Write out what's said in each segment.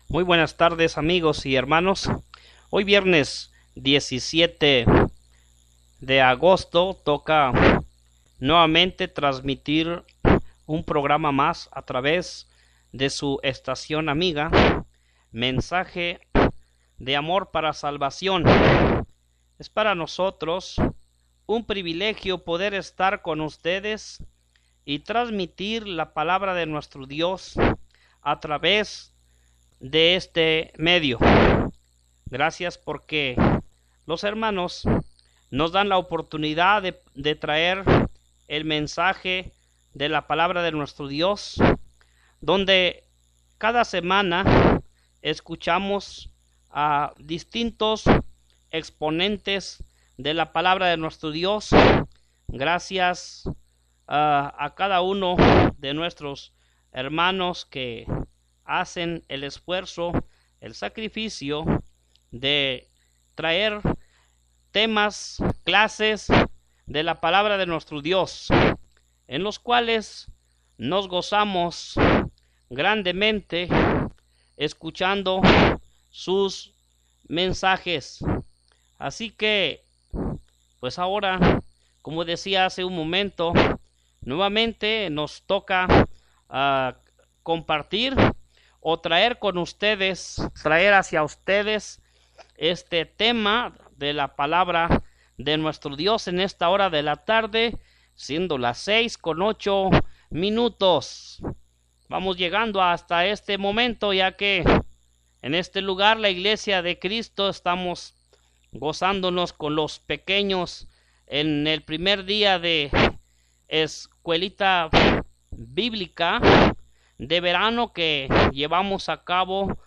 Muy buenas tardes amigos y hermanos. Hoy viernes 17 de agosto toca nuevamente transmitir un programa más a través de su estación amiga, Mensaje de Amor para Salvación. Es para nosotros un privilegio poder estar con ustedes y transmitir la palabra de nuestro Dios a través de este medio. Gracias porque los hermanos nos dan la oportunidad de traer el mensaje de la palabra de nuestro Dios, donde cada semana escuchamos a distintos exponentes de la palabra de nuestro Dios. Gracias a cada uno de nuestros hermanos que hacen el esfuerzo, el sacrificio de traer temas, clases de la palabra de nuestro Dios, en los cuales nos gozamos grandemente escuchando sus mensajes. Así que, pues ahora, como decía hace un momento, nuevamente nos toca compartir o traer con ustedes, traer hacia ustedes este tema de la palabra de nuestro Dios en esta hora de la tarde, siendo las 6:08. Vamos llegando hasta este momento, ya que en este lugar, la Iglesia de Cristo, estamos gozándonos con los pequeños en el primer día de escuelita bíblica de verano que llevamos a cabo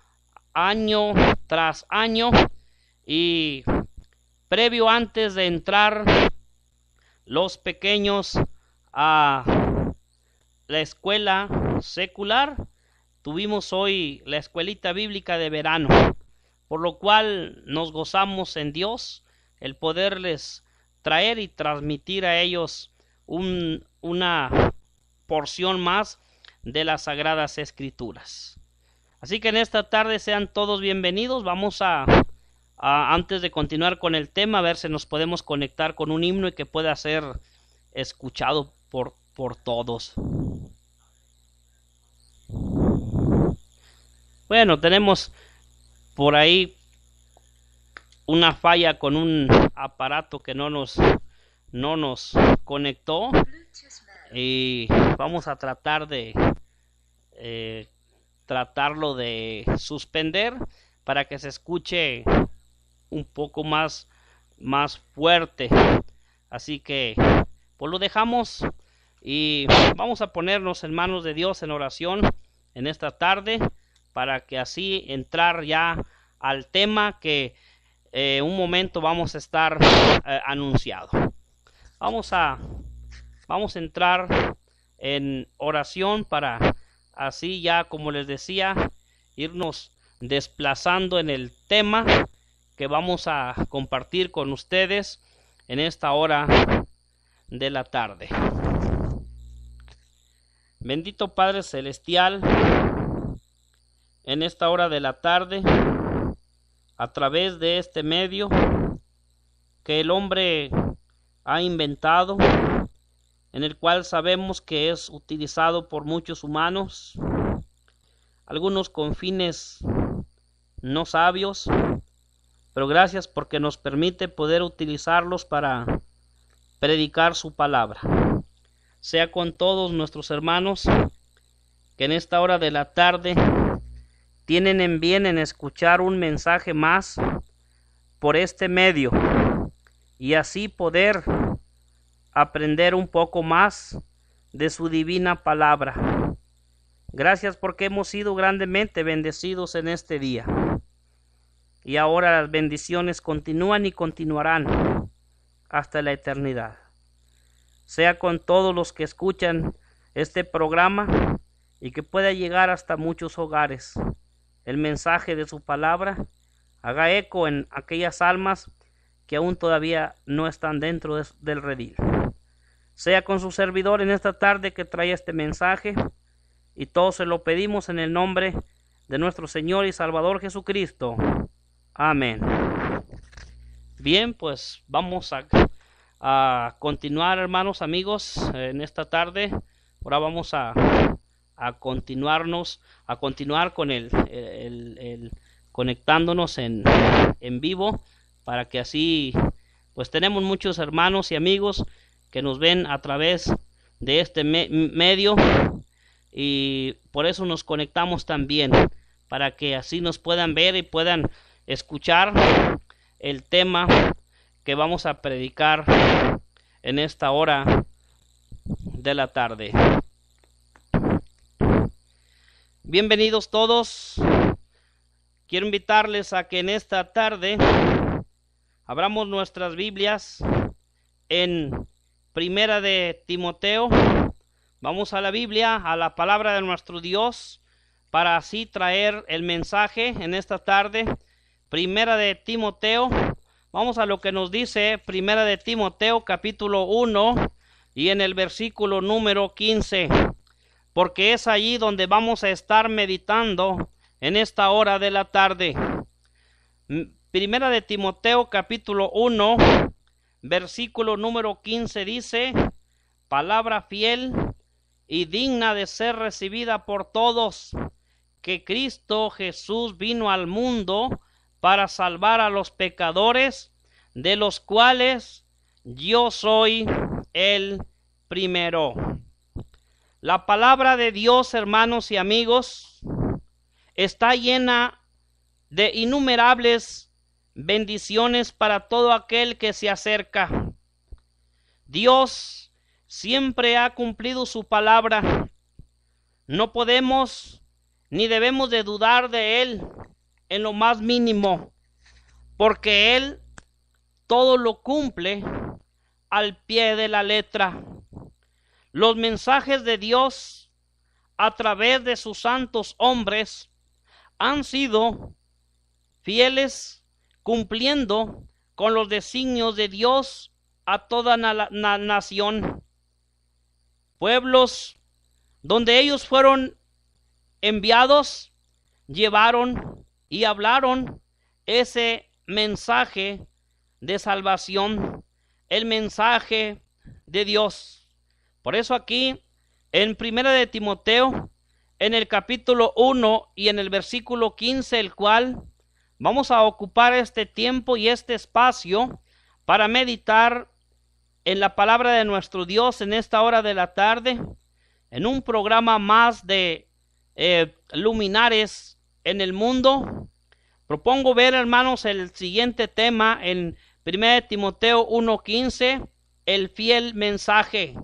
año tras año, y previo antes de entrar los pequeños a la escuela secular, tuvimos hoy la escuelita bíblica de verano, por lo cual nos gozamos en Dios el poderles traer y transmitir a ellos una porción más de las Sagradas Escrituras. Así que en esta tarde sean todos bienvenidos. Vamos a antes de continuar con el tema, a ver si nos podemos conectar con un himno y que pueda ser escuchado por todos. Bueno, tenemos por ahí una falla con un aparato que no nos conectó, y vamos a tratar de tratarlo de suspender para que se escuche un poco más fuerte. Así que pues lo dejamos y vamos a ponernos en manos de Dios en oración en esta tarde, para que así entrar ya al tema que un momento vamos a estar anunciado. Vamos a entrar en oración para así ya, como les decía, irnos desplazando en el tema que vamos a compartir con ustedes en esta hora de la tarde. Bendito Padre Celestial, en esta hora de la tarde, a través de este medio que el hombre ha inventado, en el cual sabemos que es utilizado por muchos humanos, algunos con fines no sabios, pero gracias porque nos permite poder utilizarlos para predicar su palabra. Sea con todos nuestros hermanos que en esta hora de la tarde tienen en bien en escuchar un mensaje más por este medio, y así poder aprender un poco más de su divina palabra. Gracias porque hemos sido grandemente bendecidos en este día, y ahora las bendiciones continúan y continuarán hasta la eternidad. Sea con todos los que escuchan este programa, y que pueda llegar hasta muchos hogares el mensaje de su palabra, haga eco en aquellas almas que aún todavía no están dentro del redil. Sea con su servidor en esta tarde que trae este mensaje, y todo se lo pedimos en el nombre de nuestro Señor y Salvador Jesucristo. Amén. Bien, pues vamos a continuar, hermanos, amigos, en esta tarde. Ahora vamos a continuar con el conectándonos en vivo, para que así pues tenemos muchos hermanos y amigos que nos ven a través de este medio, y por eso nos conectamos también, para que así nos puedan ver y puedan escuchar el tema que vamos a predicar en esta hora de la tarde. Bienvenidos todos. Quiero invitarles a que en esta tarde abramos nuestras Biblias en Primera de Timoteo. Vamos a la Biblia, a la palabra de nuestro Dios, para así traer el mensaje en esta tarde. Primera de Timoteo. Vamos a lo que nos dice Primera de Timoteo capítulo 1 y en el versículo número 15, porque es allí donde vamos a estar meditando en esta hora de la tarde. Primera de Timoteo capítulo 1 versículo número 15 dice: palabra fiel y digna de ser recibida por todos, que Cristo Jesús vino al mundo para salvar a los pecadores, de los cuales yo soy el primero. La palabra de Dios, hermanos y amigos, está llena de innumerables bendiciones para todo aquel que se acerca. Dios siempre ha cumplido su palabra. No podemos ni debemos de dudar de Él en lo más mínimo, porque Él todo lo cumple al pie de la letra. Los mensajes de Dios a través de sus santos hombres han sido fieles, cumpliendo con los designios de Dios a toda nación. Pueblos donde ellos fueron enviados, llevaron y hablaron ese mensaje de salvación, el mensaje de Dios. Por eso aquí en Primera de Timoteo, en el capítulo 1 y en el versículo 15, el cual vamos a ocupar este tiempo y este espacio para meditar en la palabra de nuestro Dios en esta hora de la tarde, en un programa más de luminares en el mundo. Propongo ver, hermanos, el siguiente tema en 1 Timoteo 1:15, el fiel mensaje.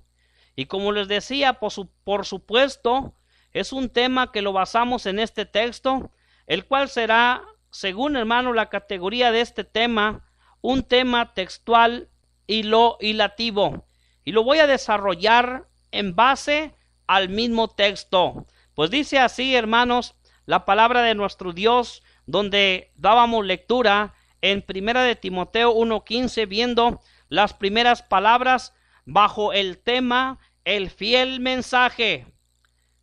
Y como les decía, por supuesto, es un tema que lo basamos en este texto, el cual será, según, hermano, la categoría de este tema, un tema textual ilativo. Y lo voy a desarrollar en base al mismo texto. Pues dice así, hermanos, la palabra de nuestro Dios, donde dábamos lectura en 1 de Timoteo 1:15, viendo las primeras palabras bajo el tema el fiel mensaje.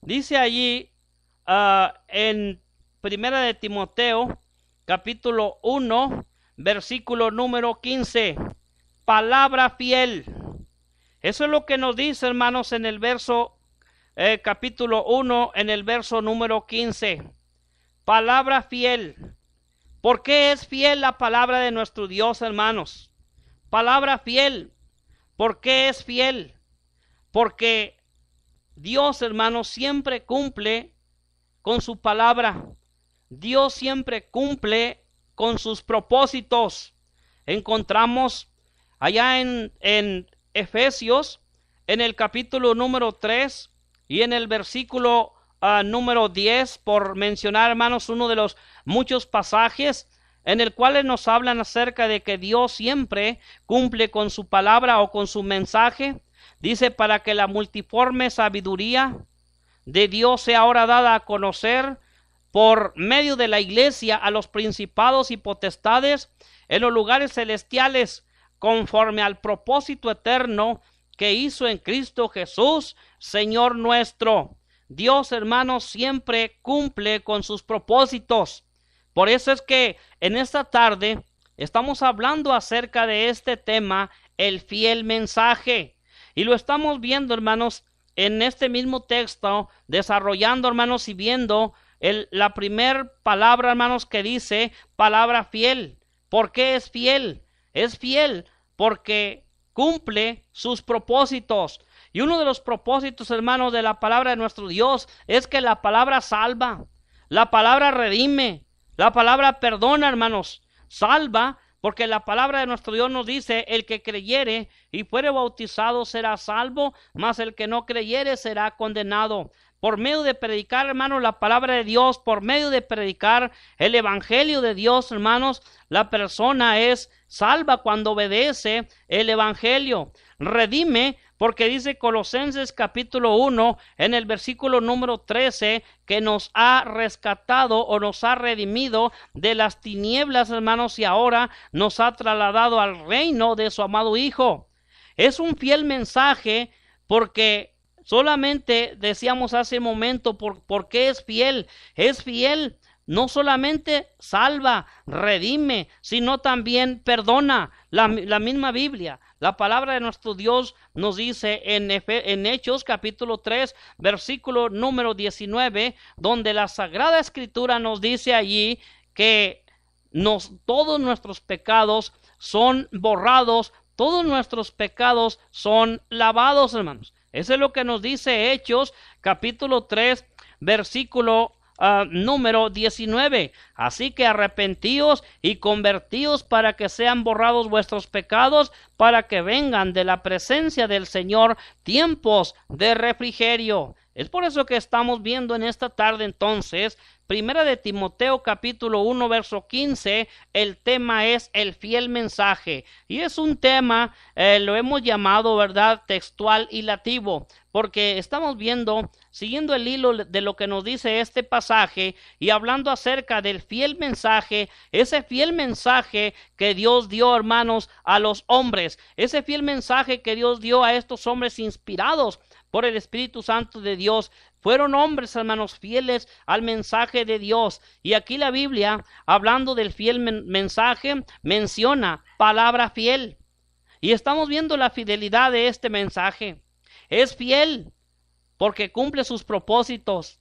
Dice allí en 1 de Timoteo capítulo 1 versículo número 15, palabra fiel. Eso es lo que nos dice, hermanos, en el verso capítulo 1, en el verso número 15. Palabra fiel. ¿Por qué es fiel la palabra de nuestro Dios, hermanos? Palabra fiel. ¿Por qué es fiel? Porque Dios, hermanos, siempre cumple con su palabra. Dios siempre cumple con sus propósitos. Encontramos allá en Efesios, en el capítulo número 3 y en el versículo número 10, por mencionar, hermanos, uno de los muchos pasajes en el cual nos hablan acerca de que Dios siempre cumple con su palabra o con su mensaje. Dice: para que la multiforme sabiduría de Dios sea ahora dada a conocer por medio de la iglesia a los principados y potestades en los lugares celestiales, conforme al propósito eterno que hizo en Cristo Jesús, Señor nuestro. Dios, hermanos, siempre cumple con sus propósitos. Por eso es que en esta tarde estamos hablando acerca de este tema, el fiel mensaje. Y lo estamos viendo, hermanos, en este mismo texto, desarrollando, hermanos, y viendo la primer palabra, hermanos, que dice palabra fiel. ¿Por qué es fiel? Es fiel porque cumple sus propósitos. Y uno de los propósitos, hermanos, de la palabra de nuestro Dios es que la palabra salva, la palabra redime, la palabra perdona, hermanos. Salva porque la palabra de nuestro Dios nos dice: el que creyere y fuere bautizado será salvo, mas el que no creyere será condenado. Por medio de predicar, hermanos, la palabra de Dios, por medio de predicar el evangelio de Dios, hermanos, la persona es salva cuando obedece el evangelio. Redime, porque dice Colosenses capítulo 1 en el versículo número 13 que nos ha rescatado o nos ha redimido de las tinieblas, hermanos, y ahora nos ha trasladado al reino de su amado Hijo. Es un fiel mensaje porque solamente decíamos hace un momento por qué es fiel. Es fiel. No solamente salva, redime, sino también perdona. La misma Biblia, la palabra de nuestro Dios nos dice en Hechos capítulo 3, versículo número 19, donde la Sagrada Escritura nos dice allí que todos nuestros pecados son borrados, todos nuestros pecados son lavados, hermanos. Eso es lo que nos dice Hechos capítulo 3, versículo número 19. Así que arrepentíos y convertíos para que sean borrados vuestros pecados, para que vengan de la presencia del Señor tiempos de refrigerio. Es por eso que estamos viendo en esta tarde entonces, Primera de Timoteo capítulo 1 verso 15, el tema es el fiel mensaje. Y es un tema, lo hemos llamado, ¿verdad?, textual y lativo, porque estamos viendo, siguiendo el hilo de lo que nos dice este pasaje y hablando acerca del fiel mensaje, ese fiel mensaje que Dios dio, hermanos, a los hombres, ese fiel mensaje que Dios dio a estos hombres inspirados por el Espíritu Santo de Dios. Fueron hombres, hermanos, fieles al mensaje de Dios. Y aquí la Biblia, hablando del fiel mensaje, menciona palabra fiel. Y estamos viendo la fidelidad de este mensaje. Es fiel porque cumple sus propósitos.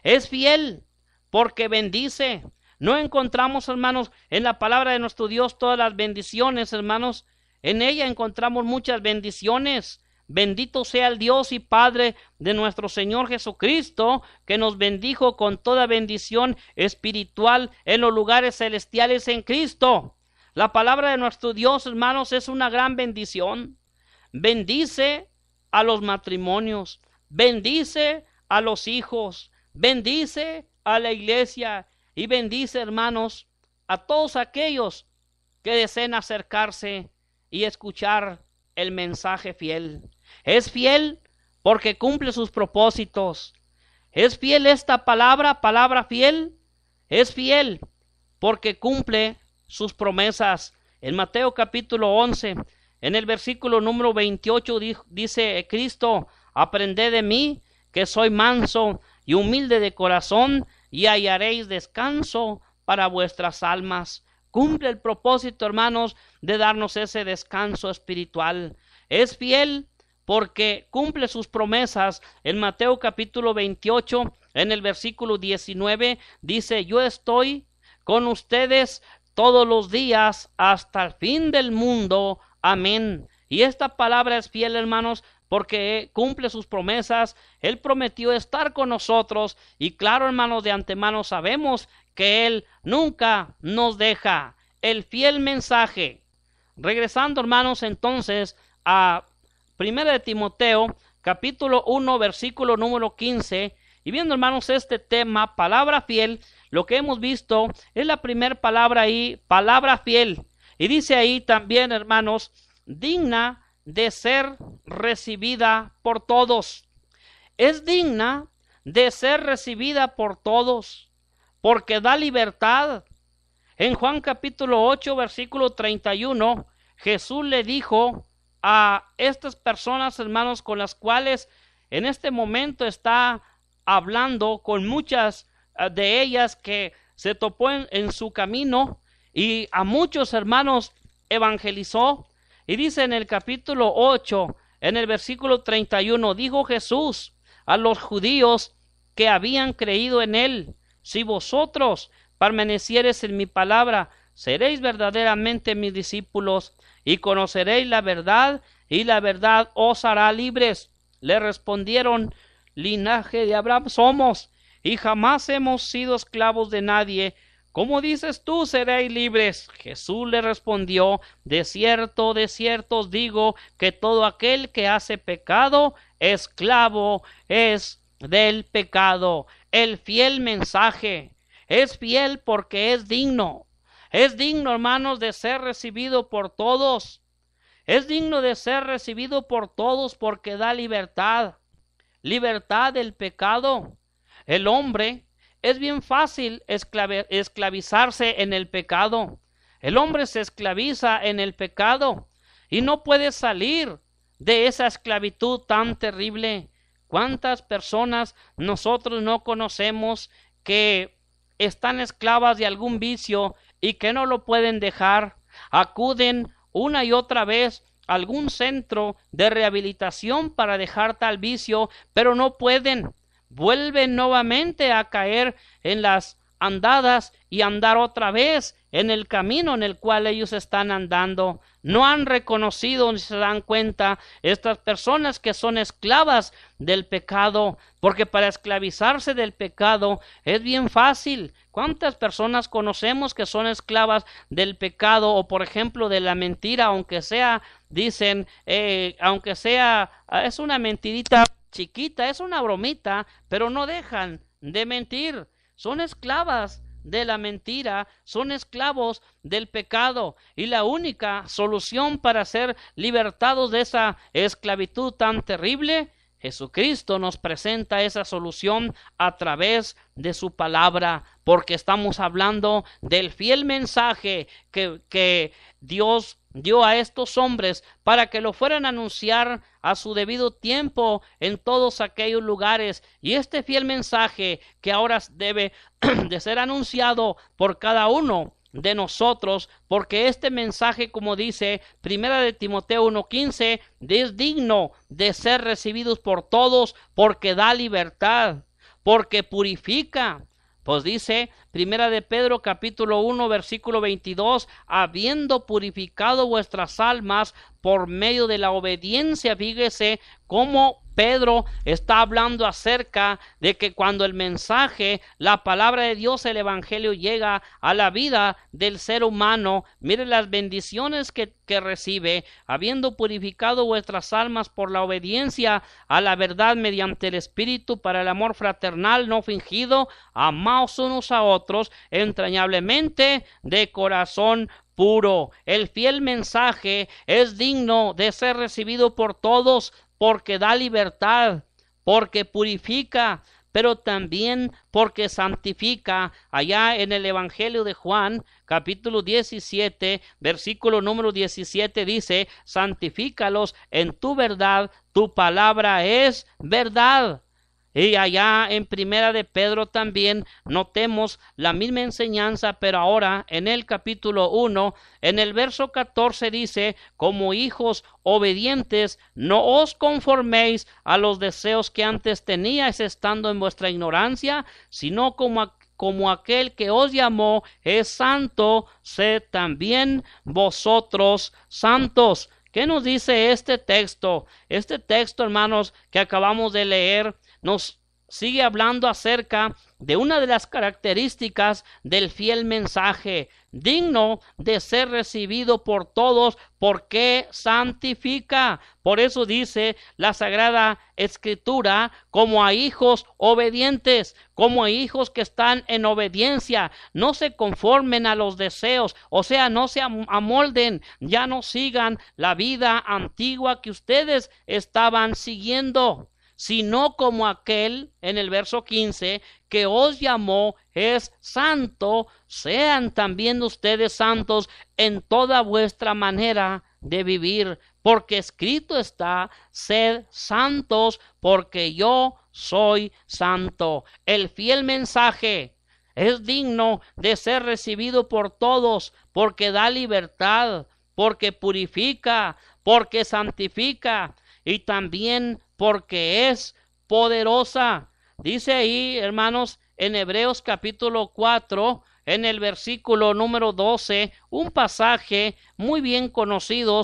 Es fiel porque bendice. No encontramos, hermanos, en la palabra de nuestro Dios todas las bendiciones, hermanos. En ella encontramos muchas bendiciones. Bendito sea el Dios y Padre de nuestro Señor Jesucristo, que nos bendijo con toda bendición espiritual en los lugares celestiales en Cristo. La palabra de nuestro Dios, hermanos, es una gran bendición. Bendice a los matrimonios, bendice a los hijos, bendice a la iglesia y bendice, hermanos, a todos aquellos que deseen acercarse y escuchar el mensaje fiel. Es fiel porque cumple sus propósitos. Es fiel esta palabra fiel. Es fiel porque cumple sus promesas. En Mateo capítulo 11, en el versículo número 28 dice Cristo: aprended de mí, que soy manso y humilde de corazón, y hallaréis descanso para vuestras almas. Cumple el propósito, hermanos, de darnos ese descanso espiritual. Es fiel porque cumple sus promesas. En Mateo capítulo 28, en el versículo 19, dice: yo estoy con ustedes todos los días hasta el fin del mundo. Amén. Y esta palabra es fiel, hermanos, porque cumple sus promesas. Él prometió estar con nosotros y claro, hermanos, de antemano sabemos que Él nunca nos deja. El fiel mensaje. Regresando, hermanos, entonces a Primera de Timoteo capítulo 1 versículo número 15, y viendo, hermanos, este tema, palabra fiel, lo que hemos visto es la primera palabra ahí, palabra fiel, y dice ahí también, hermanos, digna de ser recibida por todos. Es digna de ser recibida por todos, porque da libertad. En Juan capítulo 8 versículo 31, Jesús le dijo a estas personas, hermanos, con las cuales en este momento está hablando con muchas de ellas que se topó en su camino, y a muchos hermanos evangelizó. Y dice en el capítulo 8, en el versículo 31, dijo Jesús a los judíos que habían creído en él: si vosotros permaneciereis en mi palabra, seréis verdaderamente mis discípulos, y conoceréis la verdad, y la verdad os hará libres. Le respondieron: linaje de Abraham somos, y jamás hemos sido esclavos de nadie. ¿Cómo dices tú, seréis libres? Jesús le respondió: de cierto os digo, que todo aquel que hace pecado, esclavo es del pecado. El fiel mensaje es fiel porque es digno. Es digno, hermanos, de ser recibido por todos. Es digno de ser recibido por todos porque da libertad. Libertad del pecado. El hombre, es bien fácil esclavizarse en el pecado. El hombre se esclaviza en el pecado y no puede salir de esa esclavitud tan terrible. ¿Cuántas personas nosotros no conocemos que están esclavas de algún vicio y que no lo pueden dejar? Acuden una y otra vez a algún centro de rehabilitación para dejar tal vicio, pero no pueden. Vuelven nuevamente a caer en las andadas y andar otra vez en el camino en el cual ellos están andando. No han reconocido ni se dan cuenta estas personas que son esclavas del pecado, porque para esclavizarse del pecado es bien fácil. ¿Cuántas personas conocemos que son esclavas del pecado o, por ejemplo, de la mentira? Aunque sea, dicen, aunque sea, es una mentirita chiquita, es una bromita, pero no dejan de mentir. Son esclavas de la mentira, son esclavos del pecado, y la única solución para ser libertados de esa esclavitud tan terrible, Jesucristo nos presenta esa solución a través de su palabra, porque estamos hablando del fiel mensaje que Dios dio a estos hombres para que lo fueran a anunciar a su debido tiempo en todos aquellos lugares. Y este fiel mensaje que ahora debe de ser anunciado por cada uno de nosotros, porque este mensaje, como dice Primera de Timoteo 1:15, es digno de ser recibidos por todos, porque da libertad, porque purifica. Pues dice Primera de Pedro capítulo 1 versículo 22, habiendo purificado vuestras almas por medio de la obediencia. Fíjese cómo Pedro está hablando acerca de que cuando el mensaje, la palabra de Dios, el evangelio llega a la vida del ser humano, mire las bendiciones que recibe, habiendo purificado vuestras almas por la obediencia a la verdad mediante el Espíritu, para el amor fraternal no fingido, amaos unos a otros entrañablemente de corazón puro. El fiel mensaje es digno de ser recibido por todos, porque da libertad, porque purifica, pero también porque santifica. Allá en el Evangelio de Juan, capítulo 17, versículo número 17 dice: santifícalos en tu verdad, tu palabra es verdad. Y allá en Primera de Pedro también notemos la misma enseñanza, pero ahora en el capítulo 1, en el verso 14 dice: como hijos obedientes, no os conforméis a los deseos que antes teníais estando en vuestra ignorancia, sino como aquel que os llamó es santo, sed también vosotros santos. ¿Qué nos dice este texto? Este texto, hermanos, que acabamos de leer, nos sigue hablando acerca de una de las características del fiel mensaje, digno de ser recibido por todos, porque santifica. Por eso dice la Sagrada Escritura, como a hijos obedientes, como a hijos que están en obediencia, no se conformen a los deseos, o sea, no se amolden, ya no sigan la vida antigua que ustedes estaban siguiendo, sino como aquel, en el verso 15, que os llamó es santo, sean también ustedes santos en toda vuestra manera de vivir, porque escrito está: sed santos, porque yo soy santo. El fiel mensaje es digno de ser recibido por todos, porque da libertad, porque purifica, porque santifica y también porque es poderosa. Dice ahí, hermanos, en Hebreos capítulo 4, en el versículo número 12, un pasaje muy bien conocido,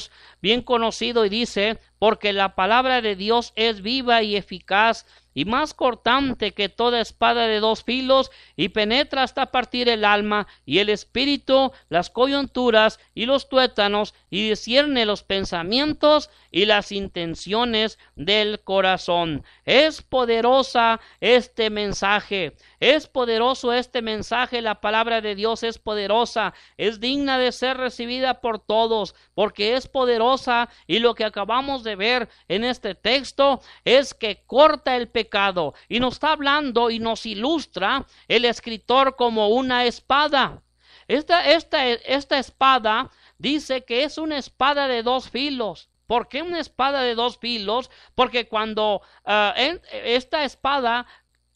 y dice: porque la palabra de Dios es viva y eficaz, y más cortante que toda espada de dos filos, y penetra hasta partir el alma y el espíritu, las coyunturas y los tuétanos, y discierne los pensamientos y las intenciones del corazón. Es poderosa este mensaje, es poderoso este mensaje. La palabra de Dios es poderosa, es digna de ser recibida por todos, porque es poderosa, y lo que acabamos de ver en este texto es que corta el pecado, y nos está hablando y nos ilustra el escritor como una espada. Esta espada dice que es una espada de dos filos. ¿Por qué una espada de dos filos? Porque cuando esta espada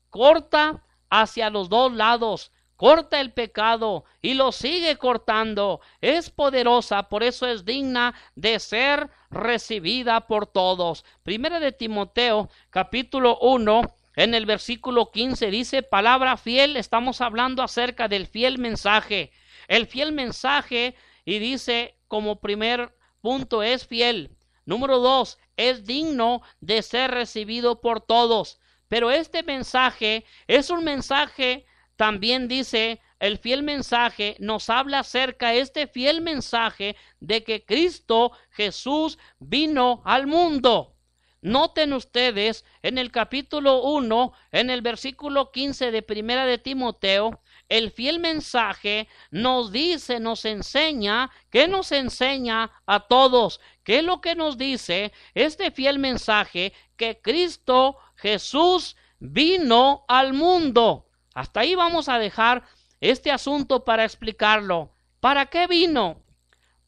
corta hacia los dos lados, corta el pecado y lo sigue cortando. Es poderosa, por eso es digna de ser recibida por todos. Primera de Timoteo, capítulo 1, en el versículo 15 dice: palabra fiel. Estamos hablando acerca del fiel mensaje. El fiel mensaje, y dice como primer punto, es fiel. Número 2, es digno de ser recibido por todos. Pero este mensaje es un mensaje, también dice, el fiel mensaje nos habla acerca, este fiel mensaje, de que Cristo Jesús vino al mundo. Noten ustedes en el capítulo 1, en el versículo 15 de Primera de Timoteo, el fiel mensaje nos dice, nos enseña, ¿qué nos enseña a todos? ¿Qué es lo que nos dice este fiel mensaje? Que Cristo Jesús vino al mundo. Hasta ahí vamos a dejar este asunto para explicarlo. ¿Para qué vino?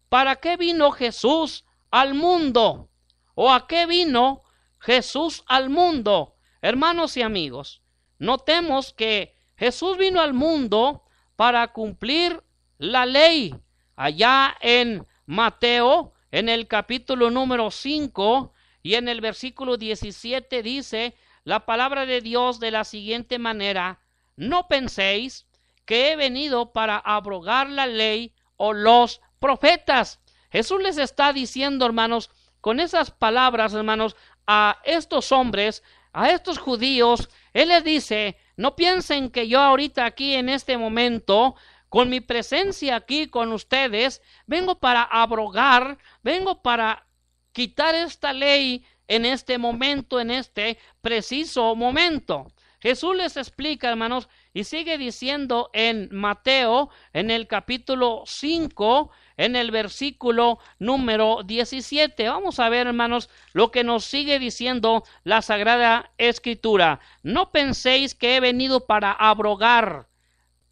¿Para qué vino Jesús al mundo? ¿O a qué vino Jesús al mundo? Hermanos y amigos, notemos que Jesús vino al mundo para cumplir la ley. Allá en Mateo, en el capítulo número 5 y en el versículo 17 dice la palabra de Dios de la siguiente manera: no penséis que he venido para abrogar la ley o los profetas. Jesús les está diciendo, hermanos, con esas palabras, hermanos, a estos hombres, a estos judíos, Él les dice: no piensen que yo ahorita aquí en este momento, con mi presencia aquí con ustedes, vengo para abrogar, vengo para quitar esta ley en este momento, en este preciso momento. Jesús les explica, hermanos, y sigue diciendo en Mateo, en el capítulo 5, en el versículo número 17. Vamos a ver, hermanos, lo que nos sigue diciendo la Sagrada Escritura. No penséis que he venido para abrogar.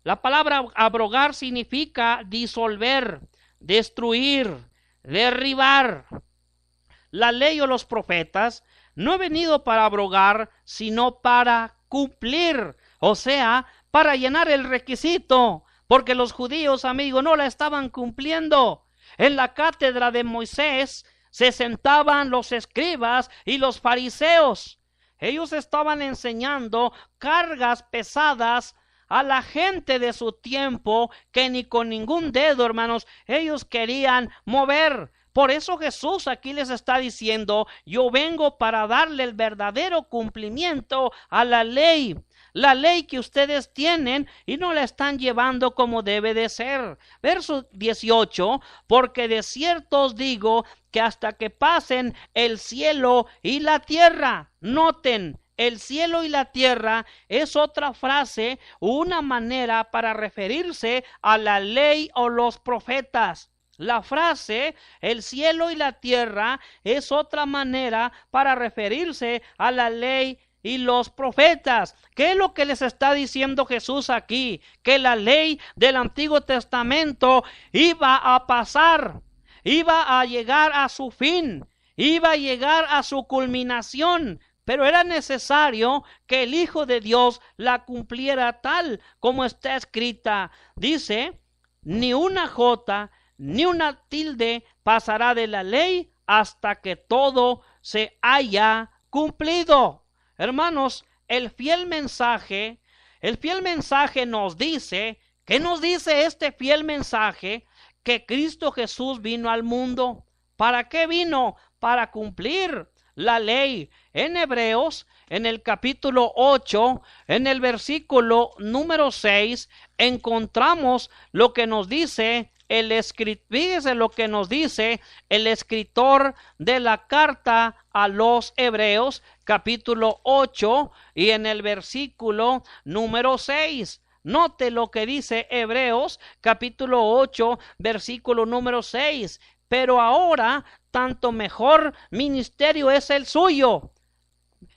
La palabra abrogar significa disolver, destruir, derribar. La ley o los profetas. No he venido para abrogar, sino para cumplir, o sea, para llenar el requisito, porque los judíos, amigos, no la estaban cumpliendo. En la cátedra de Moisés se sentaban los escribas y los fariseos. Ellos estaban enseñando cargas pesadas a la gente de su tiempo que ni con ningún dedo, hermanos, ellos querían mover. Por eso Jesús aquí les está diciendo: yo vengo para darle el verdadero cumplimiento a la ley que ustedes tienen y no la están llevando como debe de ser. Verso 18: porque de cierto os digo que hasta que pasen el cielo y la tierra. Noten, el cielo y la tierra es otra frase, una manera para referirse a la ley o los profetas. La frase el cielo y la tierra es otra manera para referirse a la ley y los profetas. ¿Qué es lo que les está diciendo Jesús aquí? Que la ley del Antiguo Testamento iba a pasar, iba a llegar a su fin, iba a llegar a su culminación, pero era necesario que el Hijo de Dios la cumpliera tal como está escrita. Dice, ni una jota ni una tilde pasará de la ley hasta que todo se haya cumplido. Hermanos, el fiel mensaje nos dice, ¿qué nos dice este fiel mensaje? Que Cristo Jesús vino al mundo. ¿Para qué vino? Para cumplir la ley. En Hebreos, en el capítulo 8, en el versículo número 6, encontramos lo que nos dice fíjese lo que nos dice el escritor de la carta a los Hebreos, capítulo 8, y en el versículo número 6. Note lo que dice Hebreos, capítulo 8, versículo número 6. Pero ahora, tanto mejor ministerio es el suyo.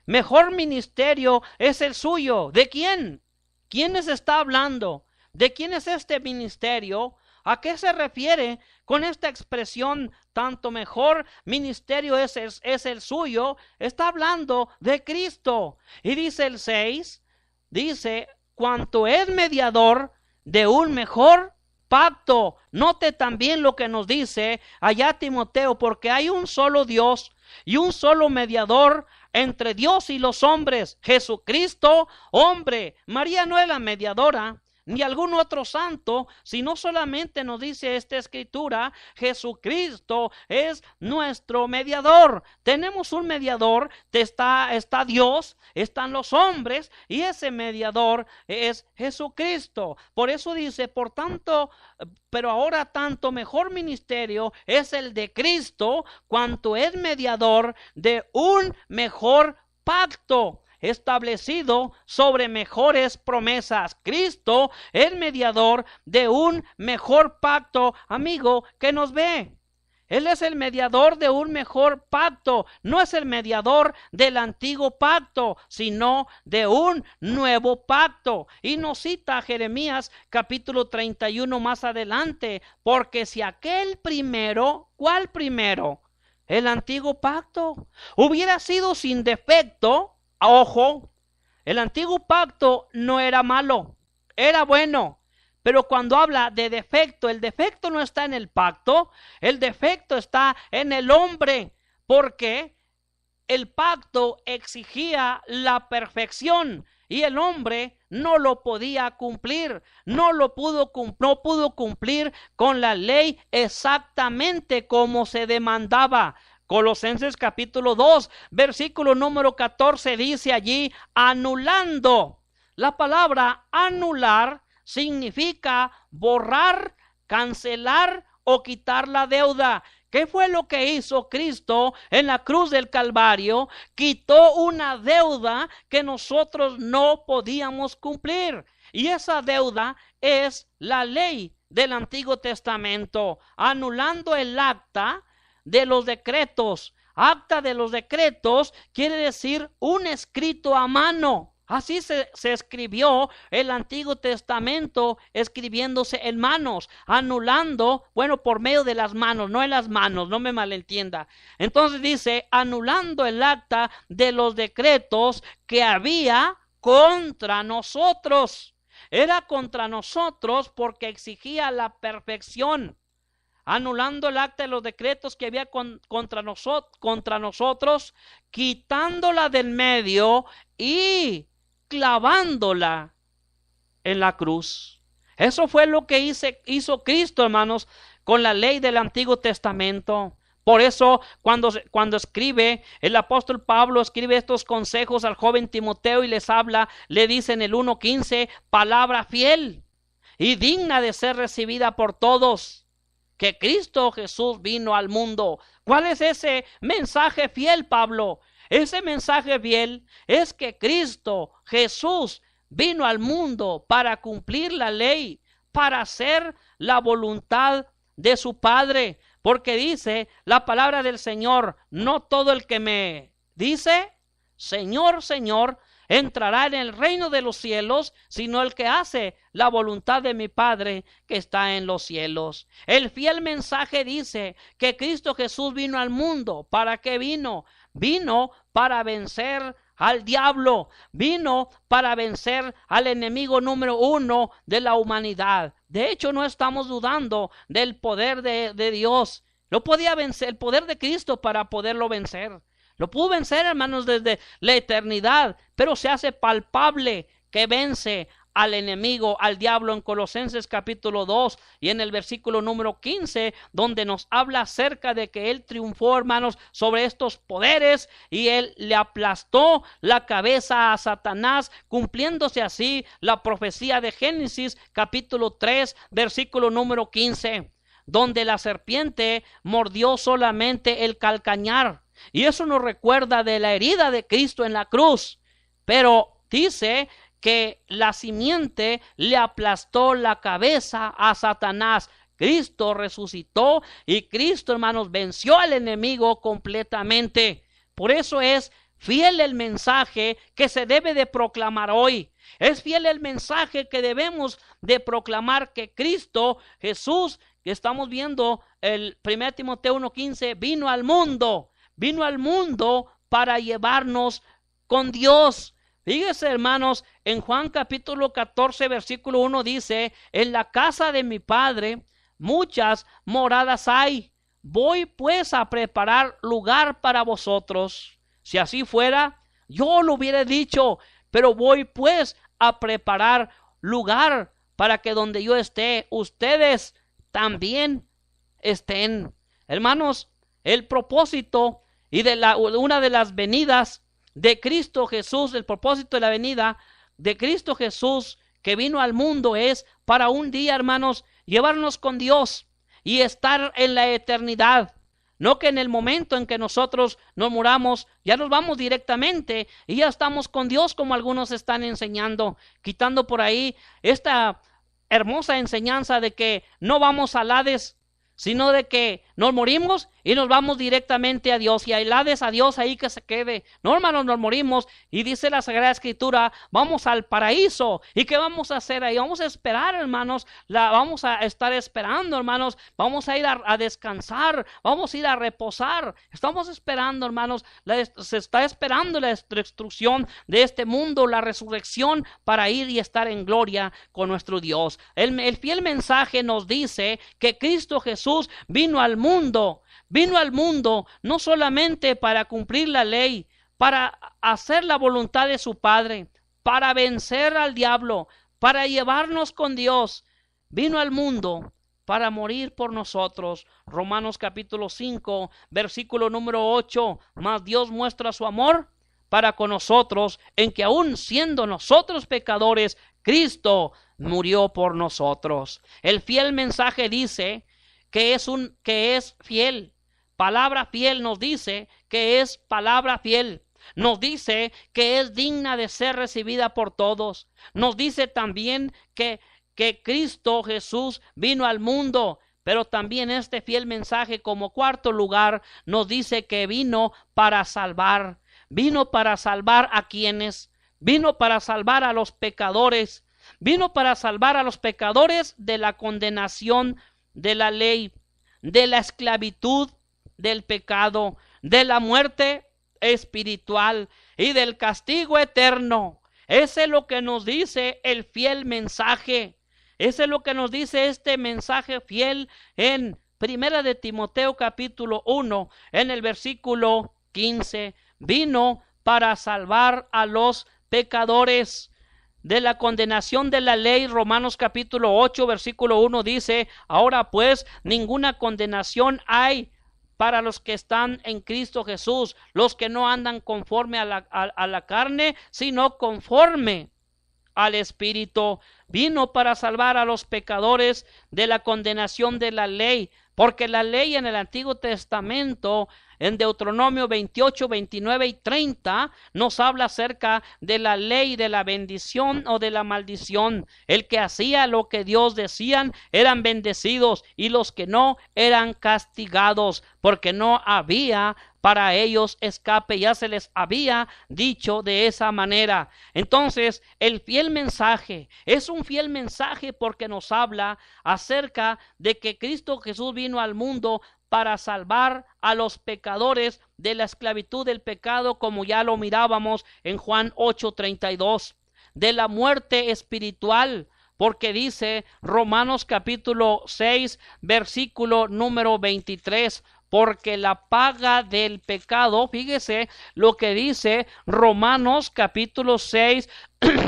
Mejor ministerio es el suyo. ¿De quién? ¿Quiénes está hablando? ¿De quién es este ministerio? ¿A qué se refiere con esta expresión, tanto mejor ministerio es el suyo? Está hablando de Cristo. Y dice el 6, dice, cuanto es mediador de un mejor pacto. Note también lo que nos dice allá Timoteo, porque hay un solo Dios y un solo mediador entre Dios y los hombres, Jesucristo, hombre. María no es la mediadora, ni algún otro santo, sino solamente nos dice esta escritura, Jesucristo es nuestro mediador. Tenemos un mediador, está Dios, están los hombres, y ese mediador es Jesucristo. Por eso dice, por tanto, pero ahora tanto mejor ministerio es el de Cristo, cuanto es mediador de un mejor pacto, establecido sobre mejores promesas. Cristo es mediador de un mejor pacto, amigo que nos ve. Él es el mediador de un mejor pacto. No es el mediador del antiguo pacto, sino de un nuevo pacto. Y nos cita Jeremías capítulo 31 más adelante, porque si aquel primero, ¿cuál primero? El antiguo pacto hubiera sido sin defecto. Ojo, el antiguo pacto no era malo, era bueno, pero cuando habla de defecto, el defecto no está en el pacto, el defecto está en el hombre, porque el pacto exigía la perfección y el hombre no lo podía cumplir, no pudo cumplir con la ley exactamente como se demandaba. Colosenses capítulo 2, versículo número 14 dice allí, anulando. La palabra anular significa borrar, cancelar o quitar la deuda. ¿Qué fue lo que hizo Cristo en la cruz del Calvario? Quitó una deuda que nosotros no podíamos cumplir. Y esa deuda es la ley del Antiguo Testamento, anulando el acta de los decretos. Acta de los decretos quiere decir un escrito a mano. Así se escribió el Antiguo Testamento, escribiéndose en manos, anulando, bueno, por medio de las manos, no en las manos, no me malentienda. Entonces dice, anulando el acta de los decretos que había contra nosotros. Era contra nosotros porque exigía la perfección. Anulando el acta de los decretos que había contra nosotros, quitándola del medio y clavándola en la cruz. Eso fue lo que hizo Cristo, hermanos, con la ley del Antiguo Testamento. Por eso, cuando escribe, el apóstol Pablo escribe estos consejos al joven Timoteo y les habla, le dice en el 1:15, palabra fiel y digna de ser recibida por todos, que Cristo Jesús vino al mundo. ¿Cuál es ese mensaje fiel, Pablo? Ese mensaje fiel es que Cristo Jesús vino al mundo para cumplir la ley, para hacer la voluntad de su Padre, porque dice la palabra del Señor, no todo el que me dice, Señor, Señor, entrará en el reino de los cielos, sino el que hace la voluntad de mi Padre que está en los cielos. El fiel mensaje dice que Cristo Jesús vino al mundo. ¿Para qué vino? Vino para vencer al diablo, vino para vencer al enemigo número uno de la humanidad. De hecho, no estamos dudando del poder de Dios. Lo podía vencer, el poder de Cristo para poderlo vencer. Lo pudo vencer, hermanos, desde la eternidad, pero se hace palpable que vence al enemigo, al diablo, en Colosenses capítulo 2 y en el versículo número 15, donde nos habla acerca de que él triunfó, hermanos, sobre estos poderes y él le aplastó la cabeza a Satanás, cumpliéndose así la profecía de Génesis capítulo 3, versículo número 15, donde la serpiente mordió solamente el calcañar. Y eso nos recuerda de la herida de Cristo en la cruz. Pero dice que la simiente le aplastó la cabeza a Satanás. Cristo resucitó y Cristo, hermanos, venció al enemigo completamente. Por eso es fiel el mensaje que se debe de proclamar hoy. Es fiel el mensaje que debemos de proclamar, que Cristo Jesús, que estamos viendo el 1 Timoteo 1:15, vino al mundo para llevarnos con Dios. Fíjese, hermanos, en Juan capítulo 14, versículo 1 dice: en la casa de mi Padre muchas moradas hay. Voy pues a preparar lugar para vosotros. Si así fuera, yo lo hubiera dicho, pero voy pues a preparar lugar para que donde yo esté, ustedes también estén. Hermanos, el propósito y una de las venidas de Cristo Jesús, el propósito de la venida de Cristo Jesús que vino al mundo es para un día, hermanos, llevarnos con Dios y estar en la eternidad. No que en el momento en que nosotros nos muramos, ya nos vamos directamente y ya estamos con Dios, como algunos están enseñando, quitando por ahí esta hermosa enseñanza de que no vamos al Hades, sino de que nos morimos y nos vamos directamente a Dios, y al Hades, a Dios ahí que se quede. No, hermanos, nos morimos y dice la Sagrada Escritura, vamos al paraíso. ¿Y qué vamos a hacer ahí? Vamos a esperar, hermanos, vamos a estar esperando, hermanos, vamos a ir a descansar, vamos a ir a reposar. Estamos esperando, hermanos, se está esperando la destrucción de este mundo, la resurrección, para ir y estar en gloria con nuestro Dios. El fiel mensaje nos dice que Cristo Jesús vino al mundo no solamente para cumplir la ley, para hacer la voluntad de su Padre, para vencer al diablo, para llevarnos con Dios. Vino al mundo para morir por nosotros. Romanos capítulo 5, versículo número 8. Mas Dios muestra su amor para con nosotros, en que aun siendo nosotros pecadores, Cristo murió por nosotros. El fiel mensaje dice que es fiel. Palabra fiel nos dice que es palabra fiel. Nos dice que es digna de ser recibida por todos. Nos dice también que Cristo Jesús vino al mundo. Pero también este fiel mensaje, como cuarto lugar, nos dice que vino para salvar. Vino para salvar a quienes. Vino para salvar a los pecadores. Vino para salvar a los pecadores de la condenación de la ley, de la esclavitud del pecado, de la muerte espiritual y del castigo eterno. Ese es lo que nos dice el fiel mensaje. Ese es lo que nos dice este mensaje fiel en Primera de Timoteo capítulo 1, en el versículo 15. Vino para salvar a los pecadores de la condenación de la ley. Romanos capítulo 8, versículo 1 dice: ahora pues ninguna condenación hay para los que están en Cristo Jesús, los que no andan conforme a la carne, sino conforme al Espíritu. Vino para salvar a los pecadores de la condenación de la ley, porque la ley en el Antiguo Testamento, en Deuteronomio 28, 29 y 30, nos habla acerca de la ley de la bendición o de la maldición. El que hacía lo que Dios decía eran bendecidos, y los que no eran castigados, porque no había para ellos escape, ya se les había dicho de esa manera. Entonces, el fiel mensaje es un fiel mensaje porque nos habla acerca de que Cristo Jesús vino al mundo para salvar a los pecadores de la esclavitud del pecado, como ya lo mirábamos en Juan 8:32, de la muerte espiritual, porque dice Romanos capítulo 6, versículo número 23, porque la paga del pecado, fíjese lo que dice Romanos capítulo 6,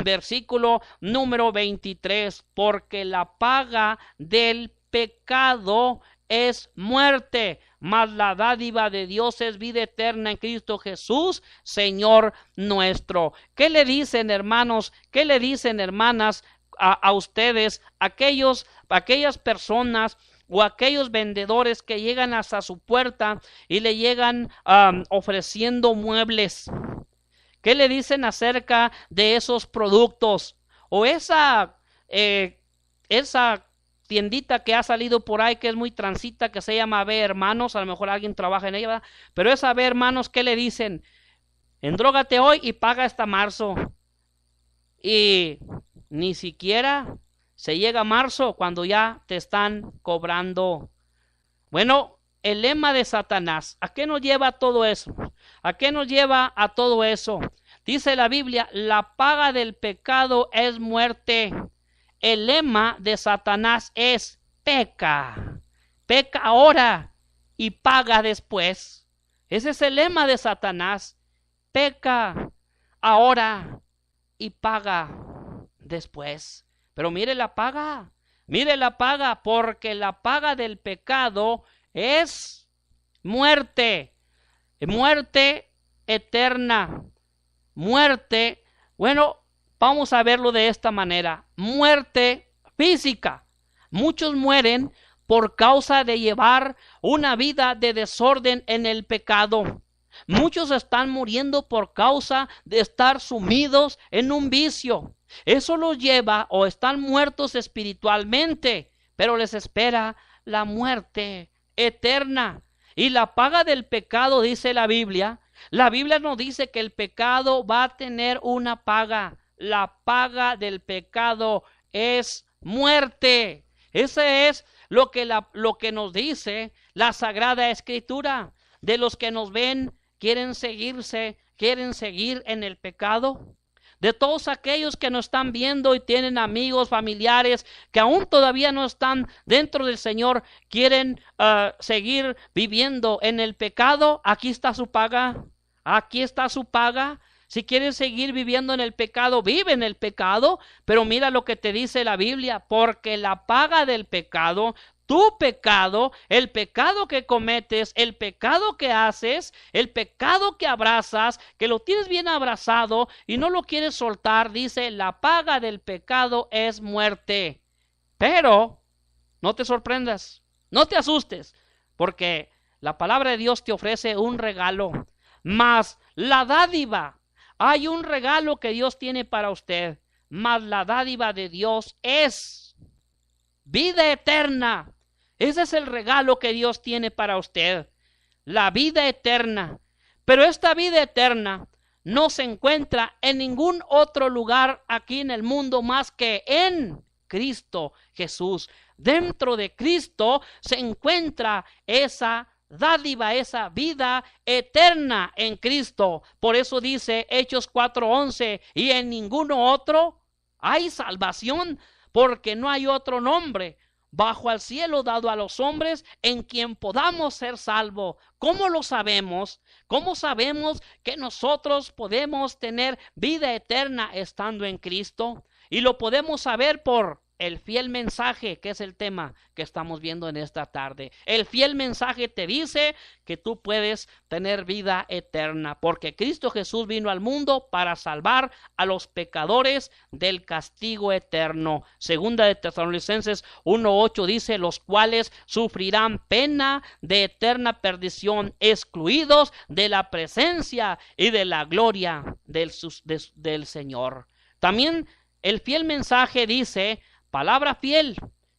versículo número 23, porque la paga del pecado es muerte, mas la dádiva de Dios es vida eterna en Cristo Jesús, Señor nuestro. ¿Qué le dicen, hermanos? ¿Qué le dicen, hermanas, a ustedes, aquellas personas o aquellos vendedores que llegan hasta su puerta y le llegan ofreciendo muebles? ¿Qué le dicen acerca de esos productos? O esa tiendita que ha salido por ahí, que es muy transita, que se llama B Hermanos, a lo mejor alguien trabaja en ella, ¿verdad? Pero esa B Hermanos, ¿qué le dicen? Endrógate hoy y paga hasta marzo. Y ni siquiera se llega a marzo cuando ya te están cobrando. Bueno, el lema de Satanás, ¿a qué nos lleva todo eso? ¿A qué nos lleva a todo eso? Dice la Biblia, la paga del pecado es muerte. El lema de Satanás es peca. Peca ahora y paga después. Ese es el lema de Satanás. Peca ahora y paga después. Pero mire la paga, porque la paga del pecado es muerte, muerte eterna, muerte, bueno, vamos a verlo de esta manera, muerte física. Muchos mueren por causa de llevar una vida de desorden en el pecado. Muchos están muriendo por causa de estar sumidos en un vicio. Eso los lleva, o están muertos espiritualmente, pero les espera la muerte eterna. Y la paga del pecado, dice la Biblia nos dice que el pecado va a tener una paga. La paga del pecado es muerte. Ese es lo que nos dice la Sagrada Escritura. De los que nos ven, quieren seguir en el pecado. De todos aquellos que nos están viendo y tienen amigos, familiares que aún todavía no están dentro del Señor, quieren seguir viviendo en el pecado. Aquí está su paga. Aquí está su paga. Si quieres seguir viviendo en el pecado, vive en el pecado. Pero mira lo que te dice la Biblia, porque la paga del pecado, tu pecado, el pecado que cometes, el pecado que haces, el pecado que abrazas, que lo tienes bien abrazado y no lo quieres soltar, dice, la paga del pecado es muerte. Pero no te sorprendas, no te asustes, porque la palabra de Dios te ofrece un regalo, más la dádiva. Hay un regalo que Dios tiene para usted, más la dádiva de Dios es vida eterna. Ese es el regalo que Dios tiene para usted, la vida eterna. Pero esta vida eterna no se encuentra en ningún otro lugar aquí en el mundo más que en Cristo Jesús. Dentro de Cristo se encuentra esa dádiva, esa vida eterna en Cristo. Por eso dice Hechos 4:11, y en ninguno otro hay salvación, porque no hay otro nombre bajo al cielo dado a los hombres en quien podamos ser salvos. ¿Cómo lo sabemos? ¿Cómo sabemos que nosotros podemos tener vida eterna estando en Cristo? Y lo podemos saber por el fiel mensaje, que es el tema que estamos viendo en esta tarde. El fiel mensaje te dice que tú puedes tener vida eterna, porque Cristo Jesús vino al mundo para salvar a los pecadores del castigo eterno. Segunda de Tesalonicenses 1:8 dice, los cuales sufrirán pena de eterna perdición, excluidos de la presencia y de la gloria del Señor. También el fiel mensaje dice, palabra fiel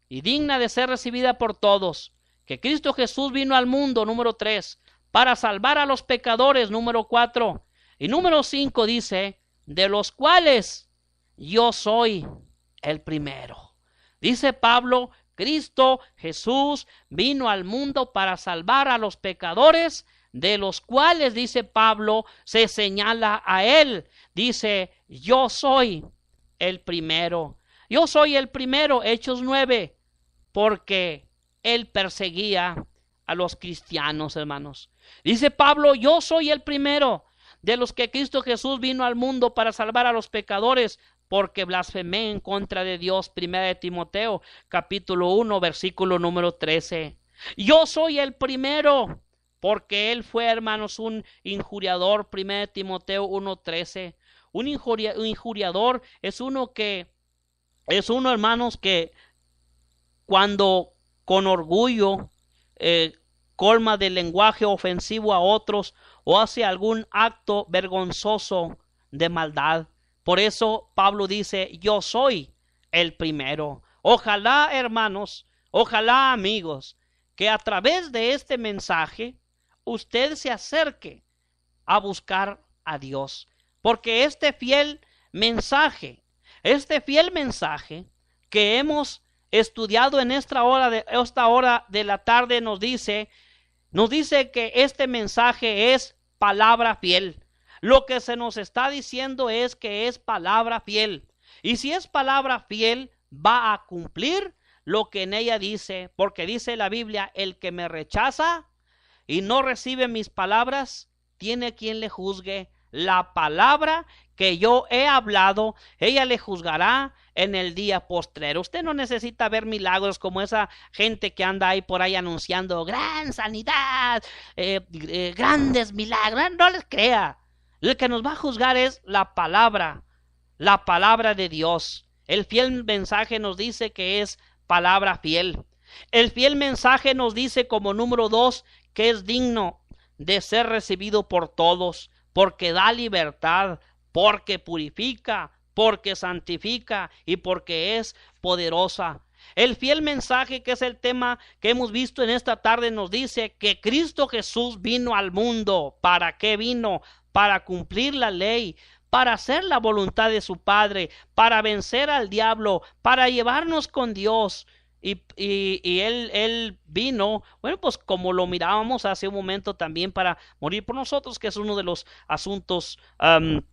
y digna de ser recibida por todos, que Cristo Jesús vino al mundo, número 3, para salvar a los pecadores, número 4, y número 5 dice, de los cuales yo soy el primero. Dice Pablo Cristo Jesús vino al mundo para salvar a los pecadores, de los cuales, dice Pablo, se señala a él. Dice, yo soy el primero. Yo soy el primero, Hechos 9, porque él perseguía a los cristianos, hermanos. Dice Pablo, yo soy el primero de los que Cristo Jesús vino al mundo para salvar a los pecadores, porque blasfemé en contra de Dios. Primera de Timoteo, capítulo 1, versículo número 13. Yo soy el primero, porque él fue, hermanos, un injuriador. Primera de Timoteo 1:13. Un injuriador es uno, hermanos, que cuando con orgullo colma de lenguaje ofensivo a otros o hace algún acto vergonzoso de maldad. Por eso Pablo dice, yo soy el primero. Ojalá, hermanos, ojalá, amigos, que a través de este mensaje usted se acerque a buscar a Dios. Porque este fiel mensaje que hemos estudiado en esta hora de la tarde nos dice que este mensaje es palabra fiel. Lo que se nos está diciendo es que es palabra fiel. Y si es palabra fiel, va a cumplir lo que en ella dice. Porque dice la Biblia, el que me rechaza y no recibe mis palabras, tiene quien le juzgue. La palabra que yo he hablado, ella le juzgará en el día postrero. Usted no necesita ver milagros como esa gente que anda ahí por ahí anunciando gran sanidad, grandes milagros. No les crea. El que nos va a juzgar es la palabra de Dios. El fiel mensaje nos dice que es palabra fiel. El fiel mensaje nos dice como número 2 que es digno de ser recibido por todos, porque da libertad, porque purifica, porque santifica y porque es poderosa. El fiel mensaje, que es el tema que hemos visto en esta tarde, nos dice que Cristo Jesús vino al mundo. ¿Para qué vino? Para cumplir la ley, para hacer la voluntad de su Padre, para vencer al diablo, para llevarnos con Dios. Y él vino, bueno, pues como lo mirábamos hace un momento, también para morir por nosotros, que es uno de los asuntos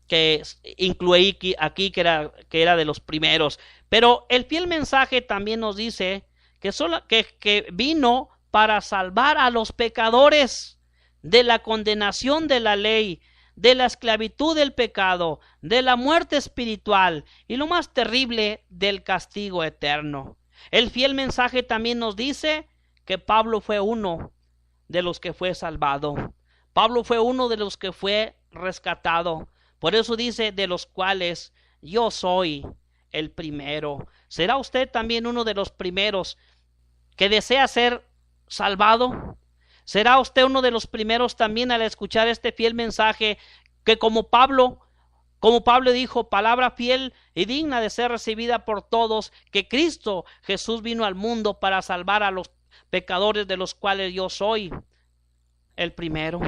que incluí aquí, que era de los primeros. Pero el fiel mensaje también nos dice que vino para salvar a los pecadores de la condenación de la ley, de la esclavitud del pecado, de la muerte espiritual y lo más terrible, del castigo eterno. El fiel mensaje también nos dice que Pablo fue uno de los que fue salvado. Pablo fue uno de los que fue rescatado. Por eso dice, de los cuales yo soy el primero. ¿Será usted también uno de los primeros que desea ser salvado? ¿Será usted uno de los primeros también al escuchar este fiel mensaje que como Pablo dijo, palabra fiel y digna de ser recibida por todos, que Cristo Jesús vino al mundo para salvar a los pecadores, de los cuales yo soy el primero?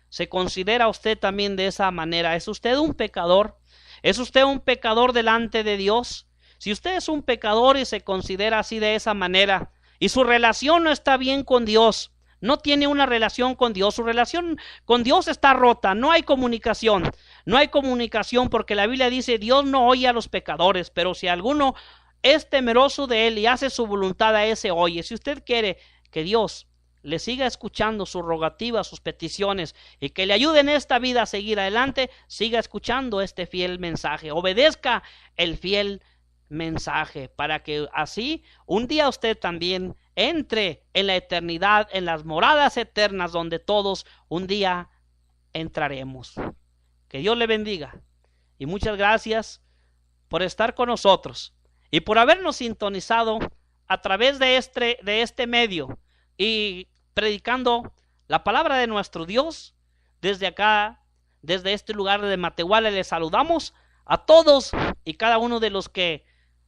¿Se considera usted también de esa manera? ¿Es usted un pecador? ¿Es usted un pecador delante de Dios? Si usted es un pecador y se considera así, de esa manera, y su relación no está bien con Dios, no tiene una relación con Dios, su relación con Dios está rota, no hay comunicación. No hay comunicación porque la Biblia dice, Dios no oye a los pecadores, pero si alguno es temeroso de él y hace su voluntad, a ese oye. Si usted quiere que Dios le siga escuchando sus rogativas, sus peticiones, y que le ayude en esta vida a seguir adelante, siga escuchando este fiel mensaje. Obedezca el fiel mensaje, para que así un día usted también entre en la eternidad, en las moradas eternas, donde todos un día entraremos. Que Dios le bendiga y muchas gracias por estar con nosotros y por habernos sintonizado a través de este medio y predicando la palabra de nuestro Dios. Desde acá, desde este lugar de Matehuala, les saludamos a todos y cada uno de los que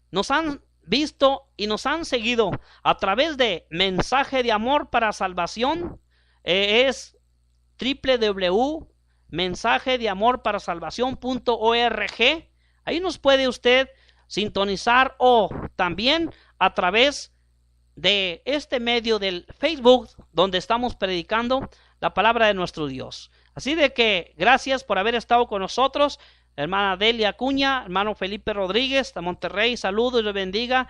nos han visto y nos han seguido a través de Mensaje de Amor para Salvación. Es www.mensajedeamorparasalvacion.org. Ahí nos puede usted sintonizar, o también a través de este medio del Facebook, donde estamos predicando la palabra de nuestro Dios. Así de que gracias por haber estado con nosotros, hermana Delia Acuña, hermano Felipe Rodríguez de Monterrey, saludos y les bendiga.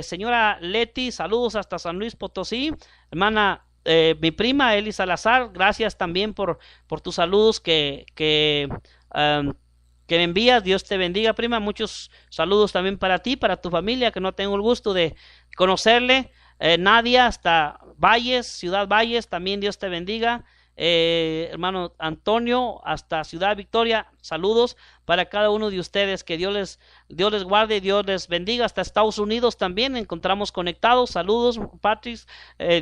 Señora Leti, saludos hasta San Luis Potosí. Hermana, mi prima Eli Salazar, gracias también por tus saludos que me envías. Dios te bendiga, prima. Muchos saludos también para ti, para tu familia, que no tengo el gusto de conocerle. Nadia hasta Valles, Ciudad Valles, también Dios te bendiga. Hermano Antonio hasta Ciudad Victoria, saludos para cada uno de ustedes, que Dios les guarde, Dios les bendiga. Hasta Estados Unidos también encontramos conectados, saludos Patrick,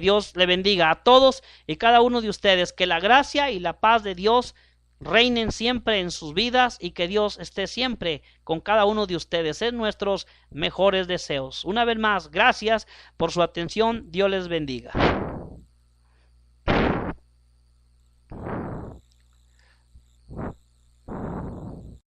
Dios le bendiga a todos y cada uno de ustedes, que la gracia y la paz de Dios reinen siempre en sus vidas y que Dios esté siempre con cada uno de ustedes. Es nuestros mejores deseos. Una vez más, gracias por su atención. Dios les bendiga.